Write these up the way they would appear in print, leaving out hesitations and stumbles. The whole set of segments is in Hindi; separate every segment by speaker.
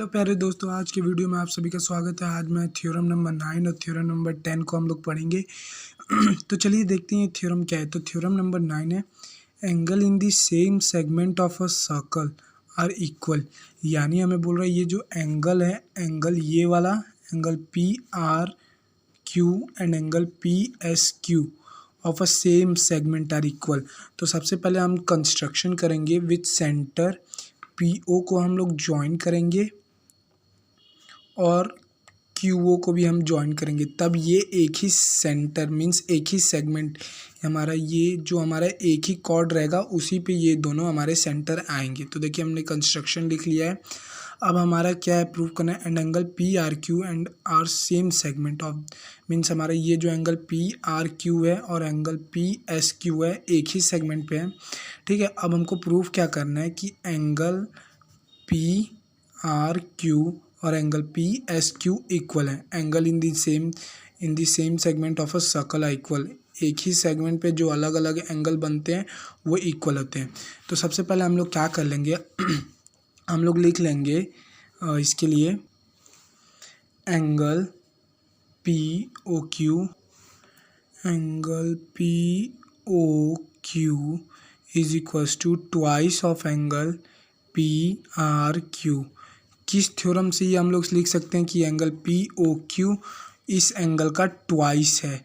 Speaker 1: हेलो प्यारे दोस्तों, आज के वीडियो में आप सभी का स्वागत है। आज मैं थ्योरम नंबर 9 और थ्योरम नंबर 10 को हम लोग पढ़ेंगे। तो चलिए देखते हैं थ्योरम क्या है। तो थ्योरम नंबर 9 है, angle in the same segment of a circle are equal. यानी हमें बोल रहा है ये जो एंगल है, एंगल ये वाला angle P R Q and angle P S Q of a same segment are equal. तो सबसे पहले हम कंस्ट्रक्शन करेंगे विथ सेंटर पी ओ को हम लोग ज्वाइन करेंगे और क्यू को भी हम ज्वाइन करेंगे, तब ये एक ही सेंटर मीन्स एक ही सेगमेंट हमारा, ये जो हमारा एक ही कॉर्ड रहेगा उसी पे ये दोनों हमारे सेंटर आएंगे। तो देखिए हमने कंस्ट्रक्शन लिख लिया है। अब हमारा क्या है, प्रूव करना है and angle P R Q and R same segment of, means हमारा ये जो एंगल पी आर क्यू है और एंगल पी एस क्यू है एक ही सेगमेंट पे है। ठीक है, अब हमको प्रूव क्या करना है कि एंगल पी आर क्यू और angle P S Q equal है। Angle in the same segment of a circle है इक्वल। एक ही सेगमेंट पे जो अलग अलग एंगल बनते हैं वो इक्वल होते हैं। तो सबसे पहले हम लोग क्या कर लेंगे हम लोग लिख लेंगे इसके लिए angle P O Q, angle P O Q is equals to twice of angle P R Q. किस थ्योरम से ये हम लोग लिख सकते हैं कि एंगल पी ओ क्यू इस एंगल का ट्वाइस है।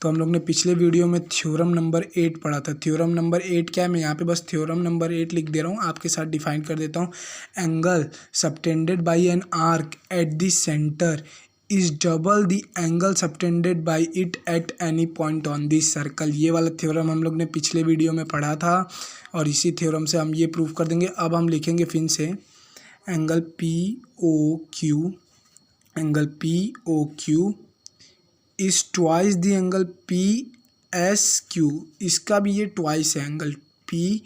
Speaker 1: तो हम लोग ने पिछले वीडियो में थ्योरम नंबर 8 पढ़ा था। थ्योरम नंबर 8 क्या है, मैं यहाँ पे बस थ्योरम नंबर 8 लिख दे रहा हूँ, आपके साथ डिफाइन कर देता हूँ। Angle subtended by an arc at the centre is double the angle subtended by it at any point on this circle. ये वाला थ्योरम हम लोग ने पिछले वीडियो में पढ़ा था और इसी थ्योरम से हम ये प्रूव कर देंगे। अब हम लिखेंगे फिर से angle P O Q, angle P O Q is twice the angle P S Q. इसका भी ये ट्वाइस है एंगल पी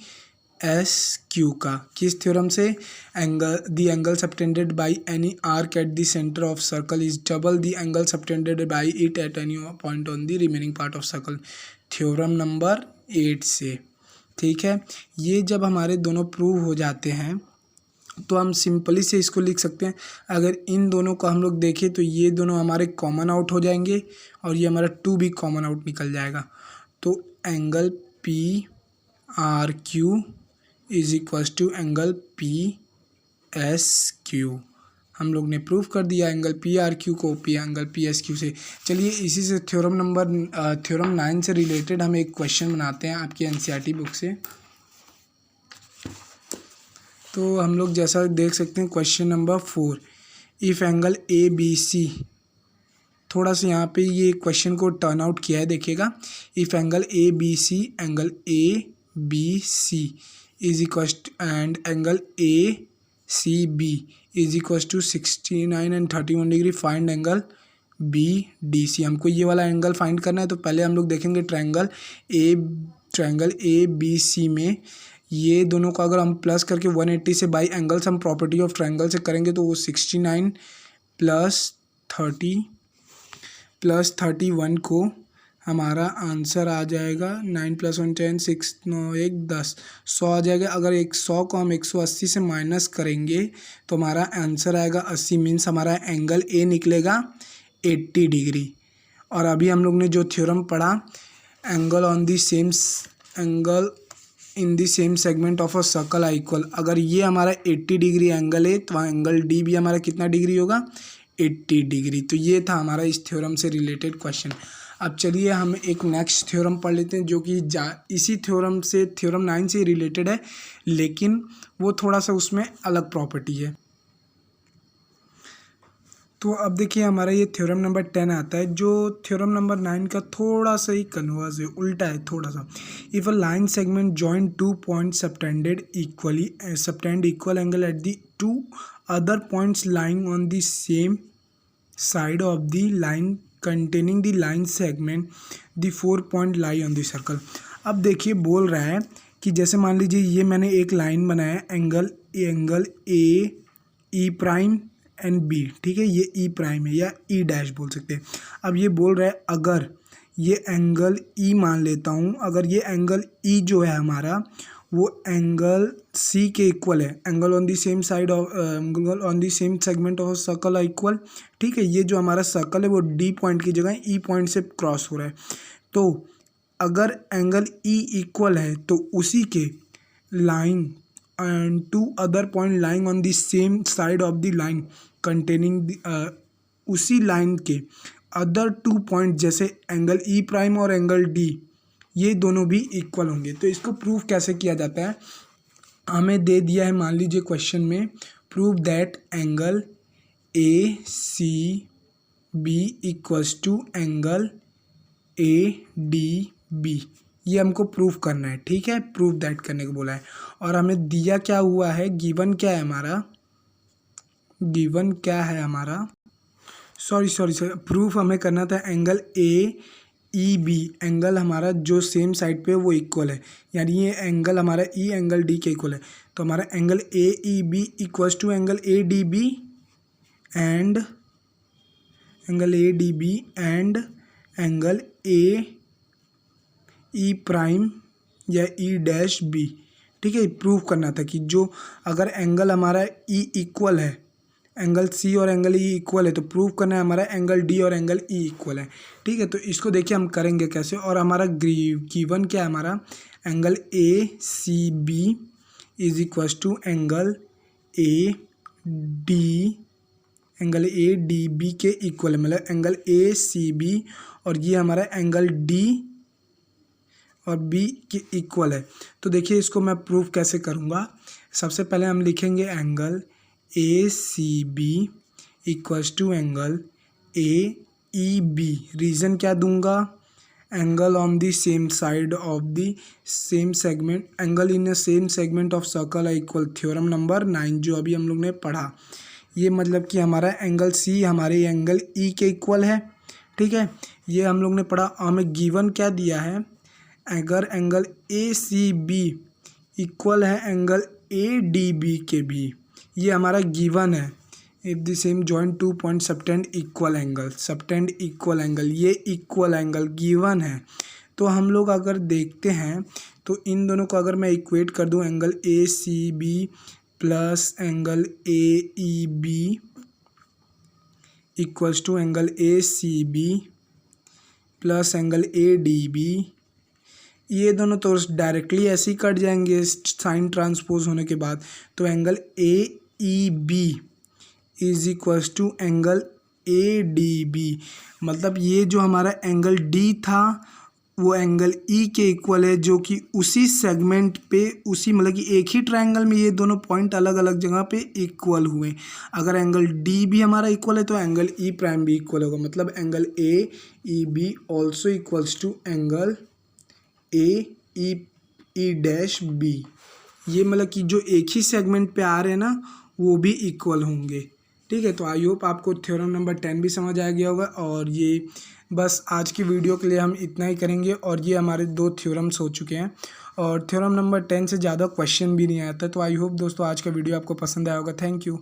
Speaker 1: एस क्यू का। किस थ्योरम से, the angle subtended by any arc at the centre of circle is double the angle subtended by it at any point on the remaining part of circle. Theorem number 8 से। ठीक है, ये जब हमारे दोनों प्रूव हो जाते हैं तो हम सिंपली से इसको लिख सकते हैं। अगर इन दोनों को हम लोग देखें तो ये दोनों हमारे कॉमन आउट हो जाएंगे और ये हमारा 2 भी कॉमन आउट निकल जाएगा। तो angle P R Q is equals to angle P S Q. हम लोग ने प्रूव कर दिया एंगल पी आर क्यू को एंगल पी एस क्यू से। चलिए इसी से थ्योरम 9 से रिलेटेड हम एक क्वेश्चन बनाते हैं आपकी एनसीईआरटी बुक से। तो हम लोग जैसा देख सकते हैं question number 4, if angle A B C, थोड़ा सा यहाँ पे ये क्वेश्चन को टर्न आउट किया है, देखिएगा। If angle A B C, angle A B C is equal and angle A C B is equal to 69 and 31 degree, find angle B D C. हमको ये वाला एंगल फाइंड करना है। तो पहले हम लोग देखेंगे ट्रायंगल ए बी सी में ये दोनों को अगर हम प्लस करके 180 से बाई एंगल्स हम प्रॉपर्टी ऑफ ट्रायंगल से करेंगे तो वो 69 प्लस 31 को हमारा आंसर आ जाएगा 9 + 1 10, 6 9 1 10, 100 आ जाएगा। अगर 100 को हम 180 से माइनस करेंगे तो हमारा आंसर आएगा 80, मीन्स हमारा एंगल ए निकलेगा 80 डिग्री। और अभी हम लोग ने जो थ्योरम पढ़ा, angle in the same segment of a circle I equal, अगर ये हमारा 80 डिग्री एंगल है तो एंगल डी भी हमारा कितना डिग्री होगा, 80 डिग्री। तो ये था हमारा इस थ्योरम से रिलेटेड क्वेश्चन। अब चलिए हम एक नेक्स्ट थ्योरम पढ़ लेते हैं जो कि इसी थ्योरम से थ्योरम 9 से रिलेटेड है, लेकिन वो थोड़ा सा उसमें अलग प्रॉपर्टी है। तो अब देखिए हमारा ये थ्योरम नंबर 10 आता है, जो थ्योरम नंबर 9 का थोड़ा सा ही कन्वर्स है, उल्टा है थोड़ा सा। If a line segment join 2 points subtend equal angle at the 2 other points lying on the same side of the line containing the line segment, the 4 point lie on the circle. अब देखिए बोल रहा है कि जैसे मान लीजिए ये मैंने एक लाइन बनाया, angle A E prime and B, ठीक है, ये ई प्राइम है या ई डैश बोल सकते हैं। अब ये बोल रहा है अगर ये एंगल ई मान लेता हूँ, अगर ये एंगल ई जो है हमारा वो एंगल सी के इक्वल है, angle on the same side of angle on the same segment of circle है इक्वल। ठीक है, ये जो हमारा सर्कल है वो डी पॉइंट की जगह ई पॉइंट से क्रॉस हो रहा है। तो अगर एंगल ई इक्वल है तो उसी के line and two other point lying on the same side of the line containing उसी लाइन के अदर 2 पॉइंट जैसे एंगल ई प्राइम और एंगल डी, ये दोनों भी इक्वल होंगे। तो इसको प्रूव कैसे किया जाता है, हमें दे दिया है, मान लीजिए क्वेश्चन में, prove that angle A C B equals to angle A D B, ये हमको प्रूव करना है। ठीक है, प्रूव दैट करने को बोला है। और हमें दिया क्या हुआ है, गिवन क्या है हमारा, गिवन क्या है हमारा, सॉरी प्रूफ हमें करना था angle A E B, angle हमारा जो सेम साइड पे वो इक्वल है, यानी ये एंगल हमारा ई एंगल डी के इक्वल है। तो हमारा angle A E B equals to angle A D B and angle A D B and angle A E prime या ई डैश बी। ठीक है, प्रूव करना था कि जो अगर एंगल हमारा ई इक्वल है, एंगल सी और एंगल ई इक्वल है, तो प्रूव करना है हमारा एंगल डी और एंगल ई इक्वल है। ठीक है, तो इसको देखिए हम करेंगे कैसे। और हमारा गिवन क्या है, हमारा angle A C B is equals to angle A D B के इक्वल है, मतलब एंगल ए सी बी और ये हमारा एंगल डी और बी के इक्वल है। तो देखिए इसको मैं प्रूफ कैसे करूँगा। सबसे पहले हम लिखेंगे angle A C B equals to angle A E B, reason क्या दूंगा, angle on the same side of the same segment, angle in a same segment of circle है इक्वल, थ्योरम नंबर 9 जो अभी हम लोग ने पढ़ा। ये मतलब कि हमारा एंगल सी हमारे एंगल ई के इक्वल है। ठीक है, ये हम लोग ने पढ़ा। हमें गिवन क्या दिया है, अगर angle A C B equal है एंगल ए डी बी के भी, ये हमारा गिवन है। If the same joint 2 point subtend equal angle, ये इक्वल एंगल गिवन है। तो हम लोग अगर देखते हैं तो इन दोनों को अगर मैं इक्वेट कर दूं, angle A C B plus angle A E B equals to angle A C B plus angle A D B, ये दोनों तो डायरेक्टली ऐसे ही कट जाएंगे साइन ट्रांसपोज होने के बाद। तो angle A E B is equals to angle A D B, मतलब ये जो हमारा एंगल डी था वो एंगल ई के इक्वल है, जो कि उसी सेगमेंट पे उसी मतलब कि एक ही ट्रायंगल में ये दोनों पॉइंट अलग अलग जगह पे इक्वल हुए। अगर एंगल डी भी हमारा इक्वल है तो एंगल ई प्राइम भी इक्वल होगा, मतलब angle A E B also equals to angle A E dash B, ये मतलब कि जो एक ही सेगमेंट पे आ रहे हैं ना वो भी इक्वल होंगे। ठीक है, तो आई होप आपको थ्योरम नंबर 10 भी समझ आ गया होगा। और ये बस आज की वीडियो के लिए हम इतना ही करेंगे। और ये हमारे 2 थ्योरम्स हो चुके हैं और थ्योरम नंबर 10 से ज़्यादा क्वेश्चन भी नहीं आता। तो आई होप दोस्तों आज का वीडियो आपको पसंद आया होगा। Thank you.